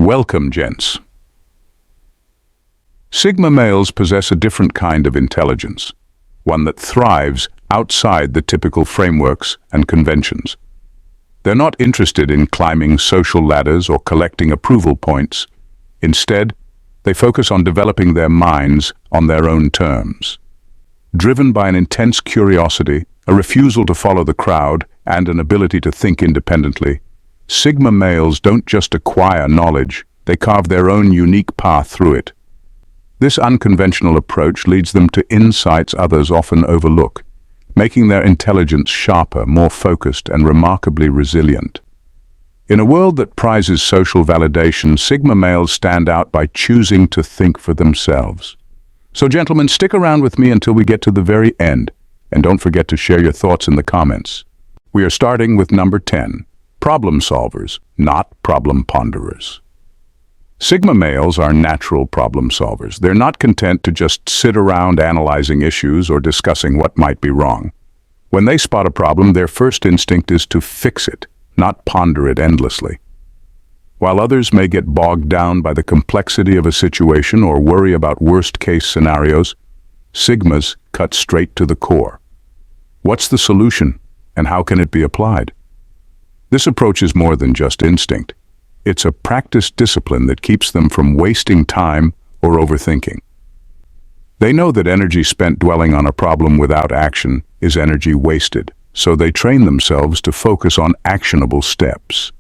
Welcome, gents. Sigma males possess a different kind of intelligence, one that thrives outside the typical frameworks and conventions. They're not interested in climbing social ladders or collecting approval points. Instead, they focus on developing their minds on their own terms. Driven by an intense curiosity, a refusal to follow the crowd, and an ability to think independently, Sigma males don't just acquire knowledge, they carve their own unique path through it. This unconventional approach leads them to insights others often overlook, making their intelligence sharper, more focused, and remarkably resilient. In a world that prizes social validation, Sigma males stand out by choosing to think for themselves. So gentlemen, stick around with me until we get to the very end, and don't forget to share your thoughts in the comments. We are starting with number 10, problem solvers, not problem ponderers. Sigma males are natural problem solvers. They're not content to just sit around analyzing issues or discussing what might be wrong. When they spot a problem, their first instinct is to fix it, not ponder it endlessly. While others may get bogged down by the complexity of a situation or worry about worst-case scenarios, Sigmas cut straight to the core. What's the solution, and how can it be applied? This approach is more than just instinct. It's a practiced discipline that keeps them from wasting time or overthinking. They know that energy spent dwelling on a problem without action is energy wasted, so they train themselves to focus on actionable steps.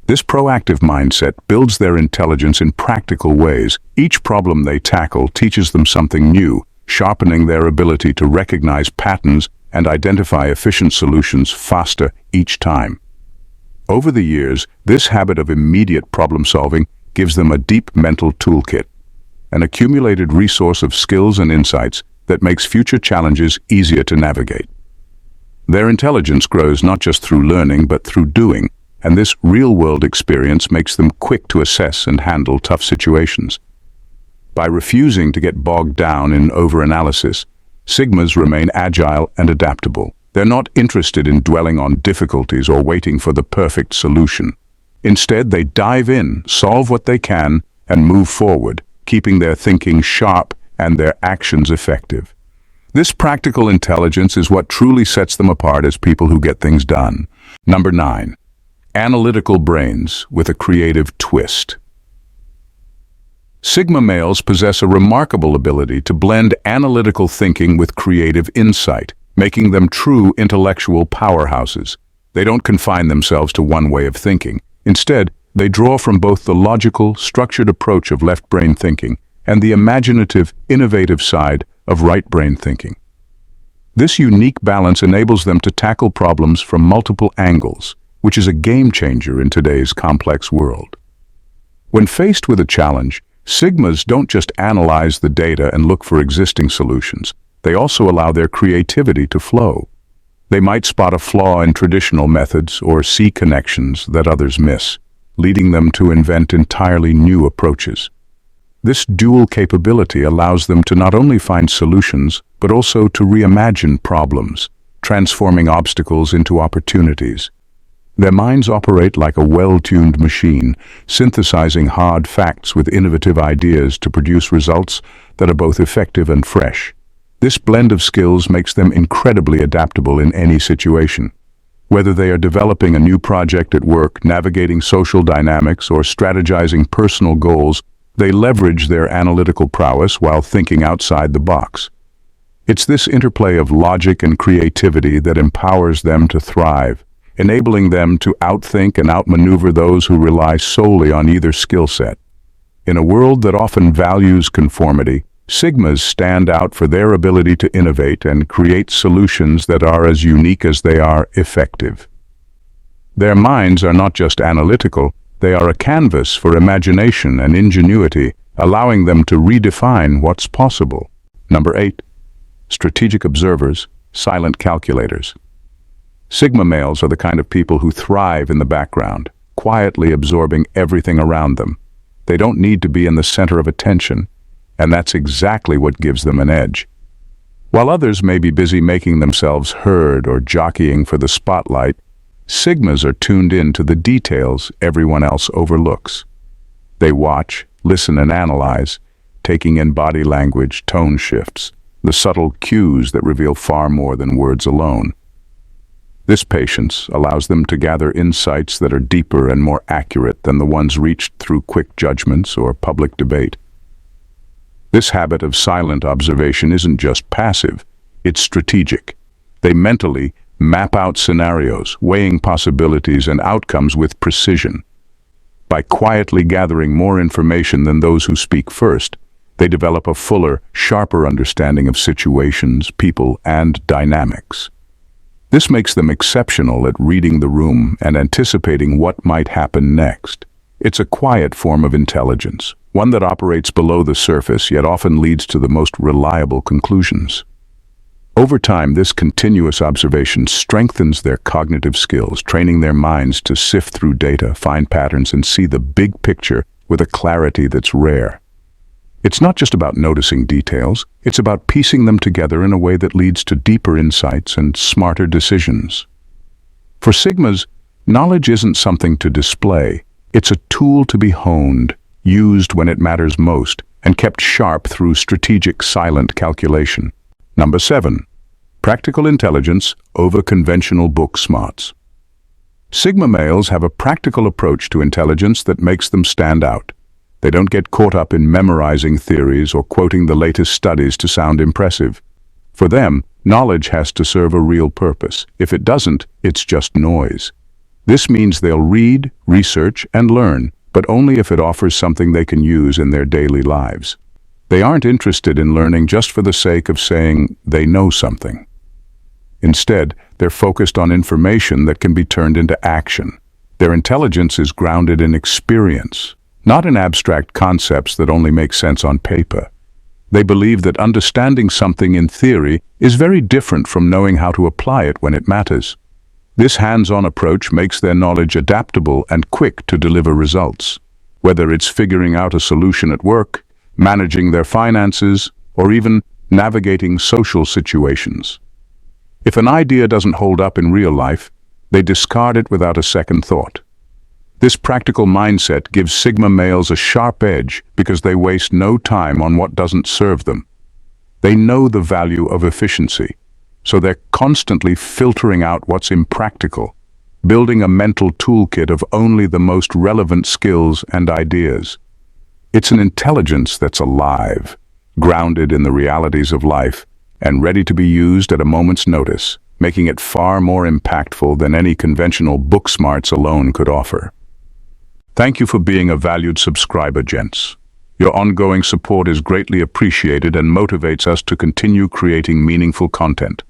This proactive mindset builds their intelligence in practical ways. Each problem they tackle teaches them something new, sharpening their ability to recognize patterns and identify efficient solutions faster each time. Over the years, this habit of immediate problem-solving gives them a deep mental toolkit, an accumulated resource of skills and insights that makes future challenges easier to navigate. Their intelligence grows not just through learning, but through doing, and this real-world experience makes them quick to assess and handle tough situations. By refusing to get bogged down in overanalysis, Sigmas remain agile and adaptable. They're not interested in dwelling on difficulties or waiting for the perfect solution. Instead, they dive in, solve what they can, and move forward, keeping their thinking sharp and their actions effective. This practical intelligence is what truly sets them apart as people who get things done. Number 9. Analytical brains with a creative twist. Sigma males possess a remarkable ability to blend analytical thinking with creative insight, making them true intellectual powerhouses. They don't confine themselves to one way of thinking. Instead, they draw from both the logical, structured approach of left-brain thinking and the imaginative, innovative side of right-brain thinking. This unique balance enables them to tackle problems from multiple angles, which is a game-changer in today's complex world. When faced with a challenge, Sigmas don't just analyze the data and look for existing solutions. They also allow their creativity to flow. They might spot a flaw in traditional methods or see connections that others miss, leading them to invent entirely new approaches. This dual capability allows them to not only find solutions, but also to reimagine problems, transforming obstacles into opportunities. Their minds operate like a well-tuned machine, synthesizing hard facts with innovative ideas to produce results that are both effective and fresh. This blend of skills makes them incredibly adaptable in any situation. Whether they are developing a new project at work, navigating social dynamics, or strategizing personal goals, they leverage their analytical prowess while thinking outside the box. It's this interplay of logic and creativity that empowers them to thrive, enabling them to outthink and outmaneuver those who rely solely on either skill set. In a world that often values conformity, Sigmas stand out for their ability to innovate and create solutions that are as unique as they are effective. Their minds are not just analytical, they are a canvas for imagination and ingenuity, allowing them to redefine what's possible. Number 8. Strategic observers, silent calculators. Sigma males are the kind of people who thrive in the background, quietly absorbing everything around them. They don't need to be in the center of attention, and that's exactly what gives them an edge. While others may be busy making themselves heard or jockeying for the spotlight, Sigmas are tuned in to the details everyone else overlooks. They watch, listen, and analyze, taking in body language, tone shifts, the subtle cues that reveal far more than words alone. This patience allows them to gather insights that are deeper and more accurate than the ones reached through quick judgments or public debate. This habit of silent observation isn't just passive, it's strategic. They mentally map out scenarios, weighing possibilities and outcomes with precision. By quietly gathering more information than those who speak first, they develop a fuller, sharper understanding of situations, people, and dynamics. This makes them exceptional at reading the room and anticipating what might happen next. It's a quiet form of intelligence, one that operates below the surface yet often leads to the most reliable conclusions. Over time, this continuous observation strengthens their cognitive skills, training their minds to sift through data, find patterns, and see the big picture with a clarity that's rare. It's not just about noticing details, it's about piecing them together in a way that leads to deeper insights and smarter decisions. For Sigmas, knowledge isn't something to display, it's a tool to be honed, used when it matters most, and kept sharp through strategic silent calculation. Number 7. Practical intelligence over conventional book smarts. Sigma males have a practical approach to intelligence that makes them stand out. They don't get caught up in memorizing theories or quoting the latest studies to sound impressive. For them, knowledge has to serve a real purpose. If it doesn't, it's just noise. This means they'll read, research, and learn, but only if it offers something they can use in their daily lives. They aren't interested in learning just for the sake of saying they know something. Instead, they're focused on information that can be turned into action. Their intelligence is grounded in experience, not in abstract concepts that only make sense on paper. They believe that understanding something in theory is very different from knowing how to apply it when it matters. This hands-on approach makes their knowledge adaptable and quick to deliver results. Whether it's figuring out a solution at work, managing their finances, or even navigating social situations. If an idea doesn't hold up in real life, they discard it without a second thought. This practical mindset gives Sigma males a sharp edge because they waste no time on what doesn't serve them. They know the value of efficiency, so they're constantly filtering out what's impractical, building a mental toolkit of only the most relevant skills and ideas. It's an intelligence that's alive, grounded in the realities of life, and ready to be used at a moment's notice, making it far more impactful than any conventional book smarts alone could offer. Thank you for being a valued subscriber, gents. Your ongoing support is greatly appreciated and motivates us to continue creating meaningful content.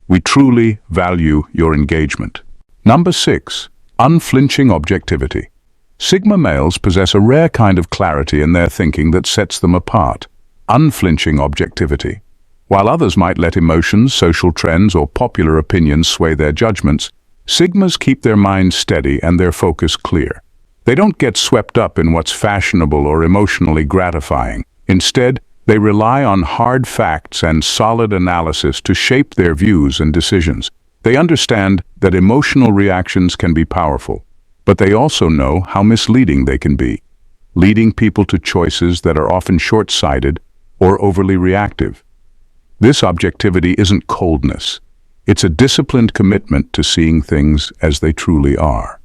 We truly value your engagement. Number 6. Unflinching objectivity. Sigma males possess a rare kind of clarity in their thinking that sets them apart. Unflinching objectivity. While others might let emotions, social trends, or popular opinions sway their judgments, Sigmas keep their minds steady and their focus clear. They don't get swept up in what's fashionable or emotionally gratifying. Instead, they rely on hard facts and solid analysis to shape their views and decisions. They understand that emotional reactions can be powerful, but they also know how misleading they can be, leading people to choices that are often short-sighted or overly reactive. This objectivity isn't coldness. It's a disciplined commitment to seeing things as they truly are.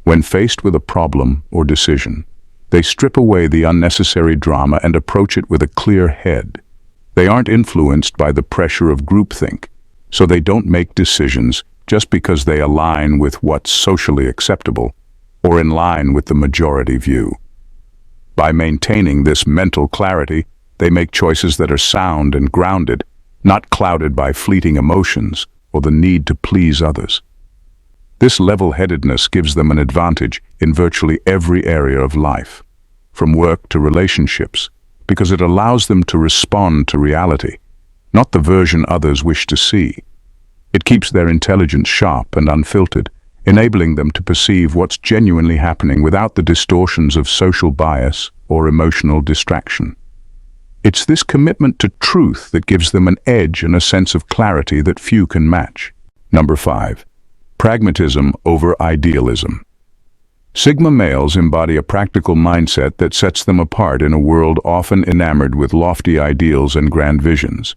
When faced with a problem or decision, they strip away the unnecessary drama and approach it with a clear head. They aren't influenced by the pressure of groupthink, so they don't make decisions just because they align with what's socially acceptable or in line with the majority view. By maintaining this mental clarity, they make choices that are sound and grounded, not clouded by fleeting emotions or the need to please others. This level-headedness gives them an advantage in virtually every area of life, from work to relationships, because it allows them to respond to reality, not the version others wish to see. It keeps their intelligence sharp and unfiltered, enabling them to perceive what's genuinely happening without the distortions of social bias or emotional distraction. It's this commitment to truth that gives them an edge and a sense of clarity that few can match. Number 5. Pragmatism over idealism. Sigma males embody a practical mindset that sets them apart in a world often enamored with lofty ideals and grand visions.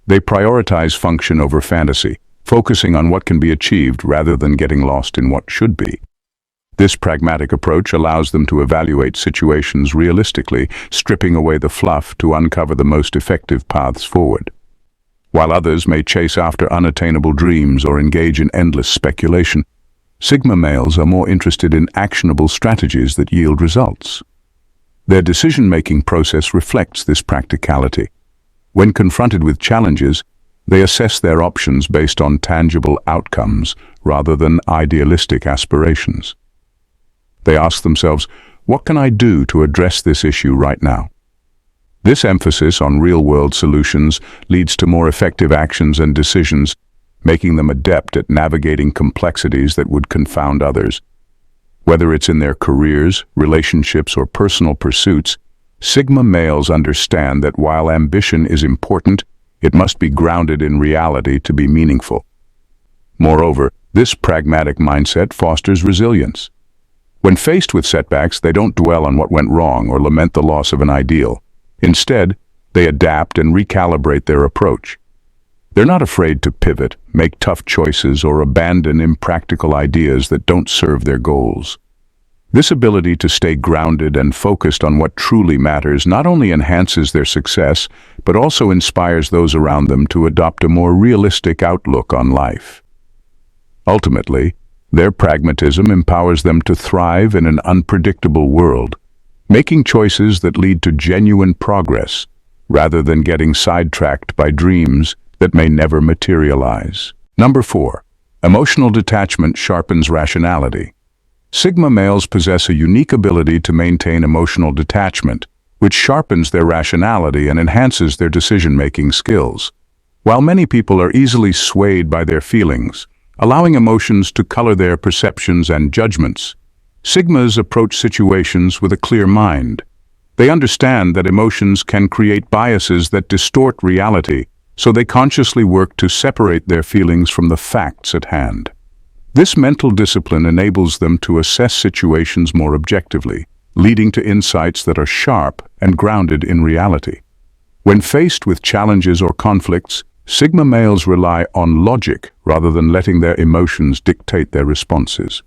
They prioritize function over fantasy, focusing on what can be achieved rather than getting lost in what should be. This pragmatic approach allows them to evaluate situations realistically, stripping away the fluff to uncover the most effective paths forward. While others may chase after unattainable dreams or engage in endless speculation, Sigma males are more interested in actionable strategies that yield results. Their decision-making process reflects this practicality. When confronted with challenges, they assess their options based on tangible outcomes rather than idealistic aspirations. They ask themselves, what can I do to address this issue right now? This emphasis on real-world solutions leads to more effective actions and decisions, making them adept at navigating complexities that would confound others. Whether it's in their careers, relationships, or personal pursuits, Sigma males understand that while ambition is important, it must be grounded in reality to be meaningful. Moreover, this pragmatic mindset fosters resilience. When faced with setbacks, they don't dwell on what went wrong or lament the loss of an ideal. Instead, they adapt and recalibrate their approach. They're not afraid to pivot, make tough choices, or abandon impractical ideas that don't serve their goals. This ability to stay grounded and focused on what truly matters not only enhances their success, but also inspires those around them to adopt a more realistic outlook on life. Ultimately, their pragmatism empowers them to thrive in an unpredictable world, making choices that lead to genuine progress, rather than getting sidetracked by dreams that may never materialize. Number 4. Emotional detachment sharpens rationality. Sigma males possess a unique ability to maintain emotional detachment, which sharpens their rationality and enhances their decision-making skills. While many people are easily swayed by their feelings, allowing emotions to color their perceptions and judgments, Sigmas approach situations with a clear mind. They understand that emotions can create biases that distort reality, so they consciously work to separate their feelings from the facts at hand. This mental discipline enables them to assess situations more objectively, leading to insights that are sharp and grounded in reality. When faced with challenges or conflicts, Sigma males rely on logic rather than letting their emotions dictate their responses.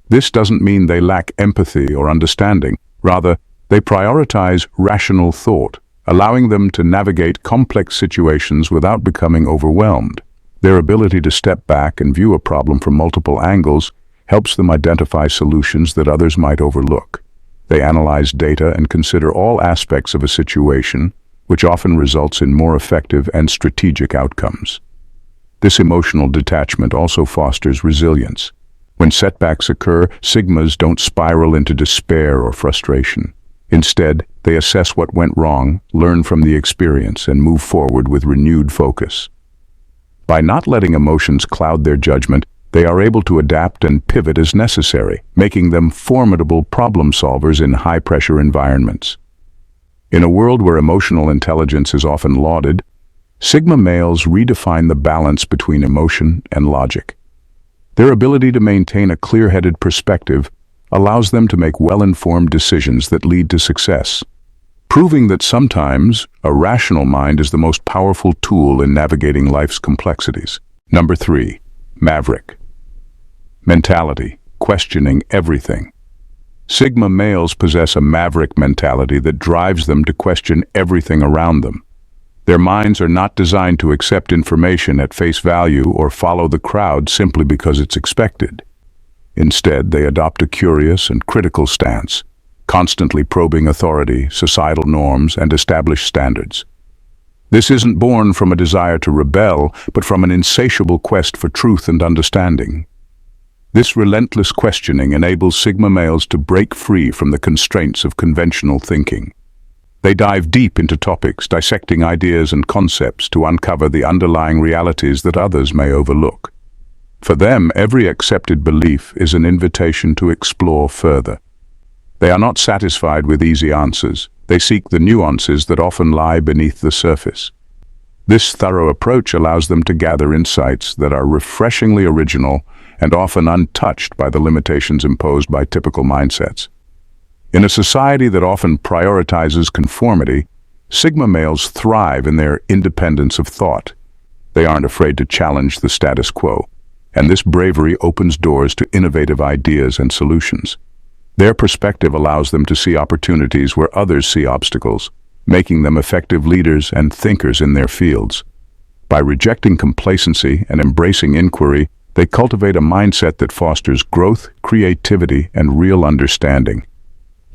This doesn't mean they lack empathy or understanding. Rather, they prioritize rational thought, allowing them to navigate complex situations without becoming overwhelmed. Their ability to step back and view a problem from multiple angles helps them identify solutions that others might overlook. They analyze data and consider all aspects of a situation, which often results in more effective and strategic outcomes. This emotional detachment also fosters resilience. When setbacks occur, Sigmas don't spiral into despair or frustration. Instead, they assess what went wrong, learn from the experience, and move forward with renewed focus. By not letting emotions cloud their judgment, they are able to adapt and pivot as necessary, making them formidable problem solvers in high-pressure environments. In a world where emotional intelligence is often lauded, Sigma males redefine the balance between emotion and logic. Their ability to maintain a clear-headed perspective allows them to make well-informed decisions that lead to success, proving that sometimes a rational mind is the most powerful tool in navigating life's complexities. Number 3. Maverick mentality, questioning everything. Sigma males possess a maverick mentality that drives them to question everything around them. Their minds are not designed to accept information at face value or follow the crowd simply because it's expected. Instead, they adopt a curious and critical stance, constantly probing authority, societal norms, and established standards. This isn't born from a desire to rebel, but from an insatiable quest for truth and understanding. This relentless questioning enables Sigma males to break free from the constraints of conventional thinking. They dive deep into topics, dissecting ideas and concepts to uncover the underlying realities that others may overlook. For them, every accepted belief is an invitation to explore further. They are not satisfied with easy answers. They seek the nuances that often lie beneath the surface. This thorough approach allows them to gather insights that are refreshingly original and often untouched by the limitations imposed by typical mindsets. In a society that often prioritizes conformity, Sigma males thrive in their independence of thought. They aren't afraid to challenge the status quo, and this bravery opens doors to innovative ideas and solutions. Their perspective allows them to see opportunities where others see obstacles, making them effective leaders and thinkers in their fields. By rejecting complacency and embracing inquiry, they cultivate a mindset that fosters growth, creativity, and real understanding.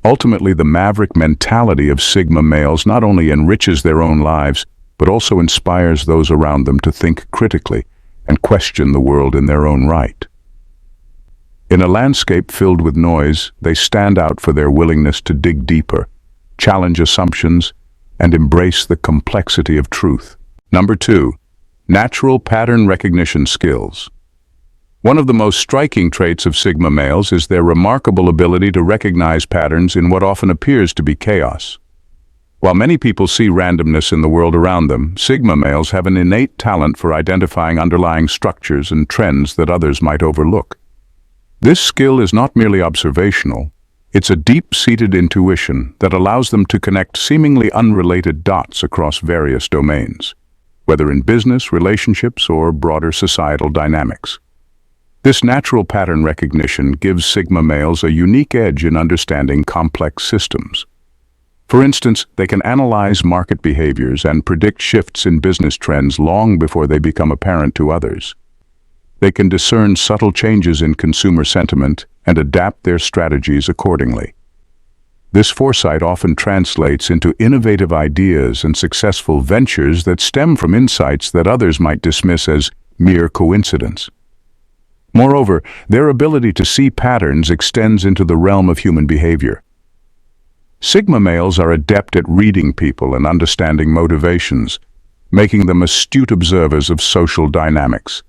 Ultimately, the maverick mentality of Sigma males not only enriches their own lives, but also inspires those around them to think critically and question the world in their own right. In a landscape filled with noise, they stand out for their willingness to dig deeper, challenge assumptions, and embrace the complexity of truth. Number 2, natural pattern recognition skills. One of the most striking traits of Sigma males is their remarkable ability to recognize patterns in what often appears to be chaos. While many people see randomness in the world around them, Sigma males have an innate talent for identifying underlying structures and trends that others might overlook. This skill is not merely observational, it's a deep-seated intuition that allows them to connect seemingly unrelated dots across various domains, whether in business, relationships, or broader societal dynamics. This natural pattern recognition gives Sigma males a unique edge in understanding complex systems. For instance, they can analyze market behaviors and predict shifts in business trends long before they become apparent to others. They can discern subtle changes in consumer sentiment and adapt their strategies accordingly. This foresight often translates into innovative ideas and successful ventures that stem from insights that others might dismiss as mere coincidence. Moreover, their ability to see patterns extends into the realm of human behavior. Sigma males are adept at reading people and understanding motivations, making them astute observers of social dynamics.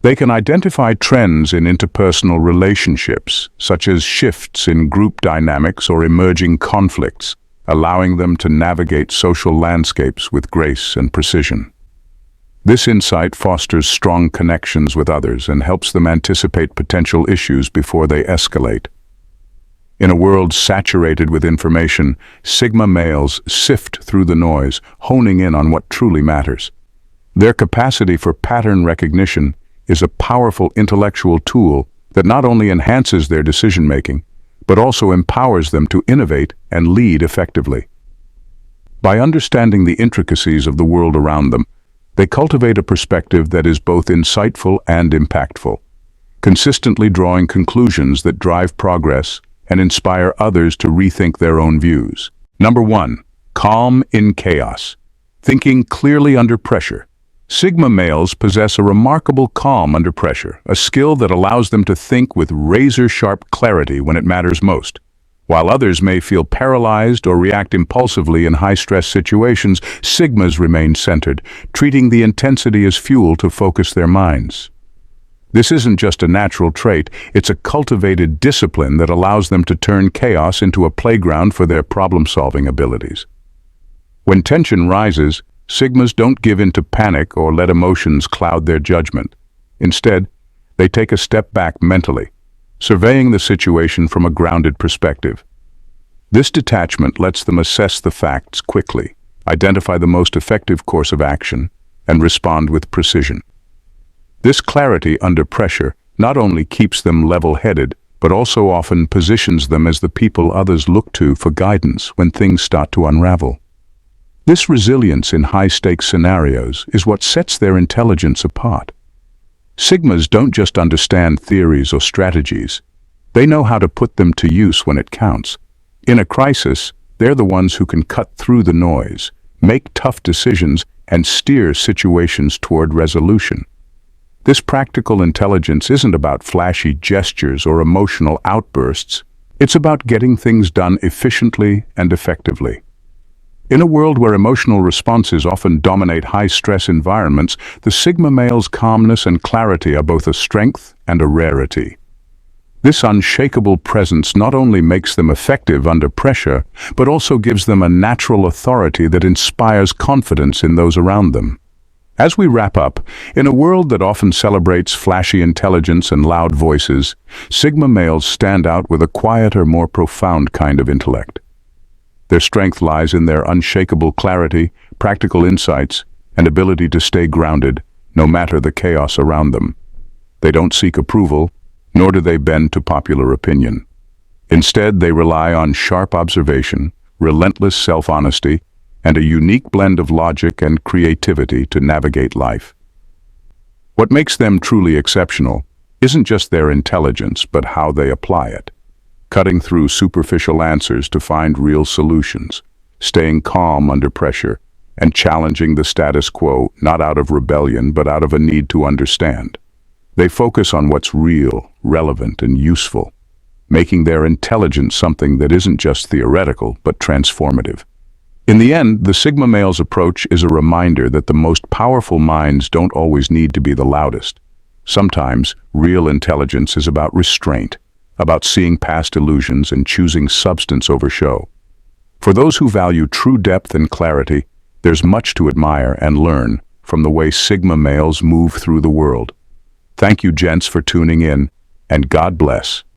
They can identify trends in interpersonal relationships, such as shifts in group dynamics or emerging conflicts, allowing them to navigate social landscapes with grace and precision. This insight fosters strong connections with others and helps them anticipate potential issues before they escalate. In a world saturated with information, Sigma males sift through the noise, honing in on what truly matters. Their capacity for pattern recognition is a powerful intellectual tool that not only enhances their decision-making, but also empowers them to innovate and lead effectively. By understanding the intricacies of the world around them, they cultivate a perspective that is both insightful and impactful, consistently drawing conclusions that drive progress and inspire others to rethink their own views. Number 1, calm in chaos. Thinking clearly under pressure. Sigma males possess a remarkable calm under pressure, a skill that allows them to think with razor-sharp clarity when it matters most. While others may feel paralyzed or react impulsively in high-stress situations, Sigmas remain centered, treating the intensity as fuel to focus their minds. This isn't just a natural trait, it's a cultivated discipline that allows them to turn chaos into a playground for their problem-solving abilities. When tension rises, Sigmas don't give in to panic or let emotions cloud their judgment. Instead, they take a step back mentally, surveying the situation from a grounded perspective. This detachment lets them assess the facts quickly, identify the most effective course of action, and respond with precision. This clarity under pressure not only keeps them level-headed, but also often positions them as the people others look to for guidance when things start to unravel. This resilience in high-stakes scenarios is what sets their intelligence apart. Sigmas don't just understand theories or strategies. They know how to put them to use when it counts. In a crisis, they're the ones who can cut through the noise, make tough decisions, and steer situations toward resolution. This practical intelligence isn't about flashy gestures or emotional outbursts. It's about getting things done efficiently and effectively. In a world where emotional responses often dominate high-stress environments, the Sigma male's calmness and clarity are both a strength and a rarity. This unshakable presence not only makes them effective under pressure, but also gives them a natural authority that inspires confidence in those around them. As we wrap up, in a world that often celebrates flashy intelligence and loud voices, Sigma males stand out with a quieter, more profound kind of intellect. Their strength lies in their unshakable clarity, practical insights, and ability to stay grounded, no matter the chaos around them. They don't seek approval, nor do they bend to popular opinion. Instead, they rely on sharp observation, relentless self-honesty, and a unique blend of logic and creativity to navigate life. What makes them truly exceptional isn't just their intelligence, but how they apply it, cutting through superficial answers to find real solutions, staying calm under pressure, and challenging the status quo not out of rebellion but out of a need to understand. They focus on what's real, relevant, and useful, making their intelligence something that isn't just theoretical but transformative. In the end, the Sigma male's approach is a reminder that the most powerful minds don't always need to be the loudest. Sometimes, real intelligence is about restraint, about seeing past illusions and choosing substance over show. For those who value true depth and clarity, there's much to admire and learn from the way Sigma males move through the world. Thank you, gents, for tuning in, and God bless.